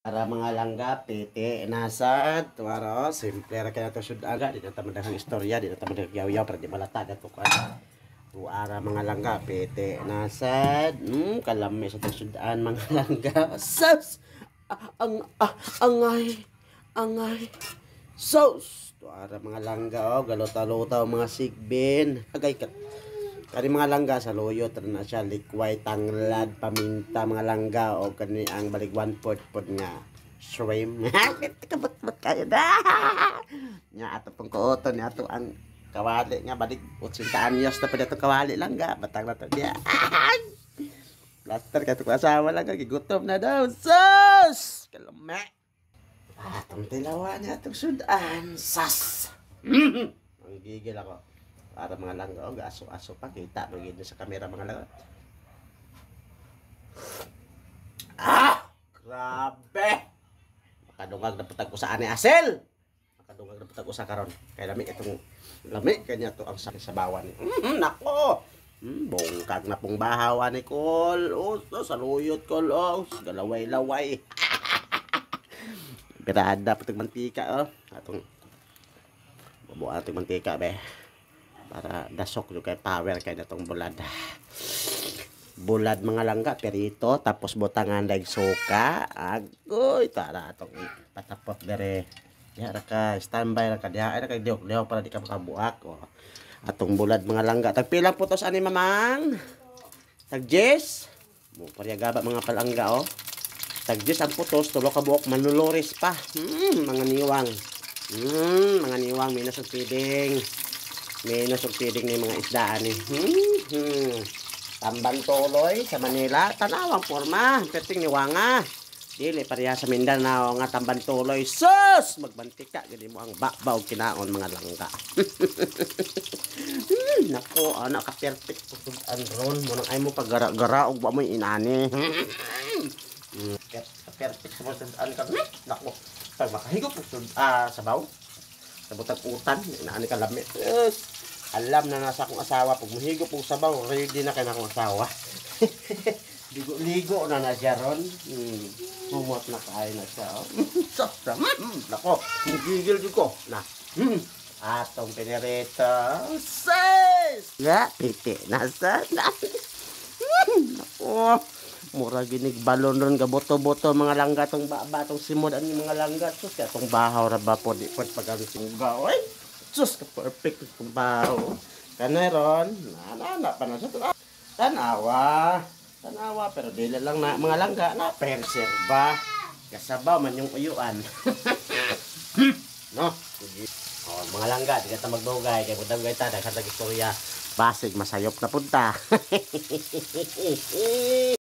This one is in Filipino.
Para mga langga, piti, nasad, tuwaro, simple ra kaya ito sudaga, di na tamandang istorya, di na tamandang yaw-yaw, para di malatag ito ka. Tuwara mga langga, piti, nasad, kalami sa ito sudaan mga langga, sus! Angay, angay, sus! Tuwara mga langga, galota-lota, mga sigbin, agay ka. Kani mga langga sa loyo na siya likway tanglad paminta mga langga o kani ang balik 1/4 pod nga shrimp. Kabot-bot kayo da. Nya ato pong kuoton ni ato ang kawali nga balik 80 anyos na pud ato kawali langga batang na to dia. Plaster ka to asawa lang gigutom na daw. Sus! Kalame. Atong tilawan ni atong sudan. Sas. Ang gigil ako. Para mga langga, aso-aso pa, kita magiging sa kamera mga langga. Grabe! Makadungag na patag ko sa ani asel! Makadungag na patag ko sa karon. Kaya lamig kanya to ang sabawan. Nako! Bongkag na pong bahawan ni Kol. Saluyot Kol. Galaway-laway. Birada patag mantika. Atong bubuan atong mantika be. Para dasok yung kay power kay natong bulad. Bulad mga langga, perito, tapos butangan dag suka. Agoy, tara atong patapot dere. Yara ka, standby ra ka diha. Ay ra ka diok para di ka makabuak. Atong bulad mga langga. Tagpilang putos ani mamang? Tag 10. Mo paryagaba mga palangga Tag 10 ang putos, tulo ka buok manulores pa. Mga niwang. Mga niwang minus ang feeding. Minus ang feeding ng mga isdaan Tambang Tuloy sa Manila, tanawang forma, perting niwanga. Dili pareha sa Mindanao nga Tambang Tuloy. Sus! Magbantika gani mo ang bakbaw kinaon mga langga. Nako, anak ka perfect putudan ron mo nang ay mo paggara-gara og ba mo inani. Perfect sa putudan ka. Nako, pag makahigop sa baw. Sa butang utan, inaani ka lamit. Alam na nasa akong asawa, pag mahigo pong sabaw, ready na kayo na akong asawa. Ligo na na siya ron. Humot na kayo na siya. Saksa. Nako, gigil ko. Na. Atong pinirito. Sis! Ya, piti. Nasa. Nako. Mura ginig balon ron ga boto-boto mga langga tong batong simod ani mga langga. Sus, kaya tong bahaw ra ba po di po pagano singgaw. Ay! Sus, perfect itong baho. Kaneron, na pa na sa tanawa, pero dili lang na mga langga na perserba. Kasabaw man yung uyuan. No? Mga langga, di ka magdugay, kaya magdugay ta, dahil sa istorya, basig masayop na punta.